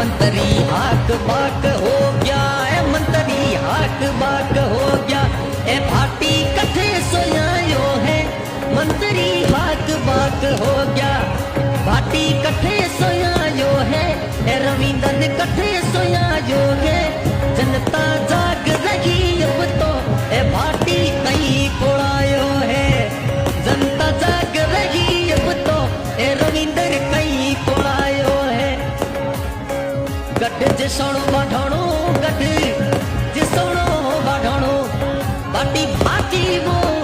मंत्री हाक बाक हो गया, मंत्री हाक बाक हो गया। ए भाटी कथे सोयायो है, मंत्री हाक बाक हो गया। भाटी कथे सोयायो है, ए रविंदर कथे सोयायो है। जनता जाग रही अब तो, ए भाटी कहीं कोड़ायो है। जनता जाग रही अब तो, ए रविंदर कहीं कोड़ायो है। गढ़ जिसणो बाढ़णो, गढ़ जिसणो बाढ़णो, भाटी भाटी वो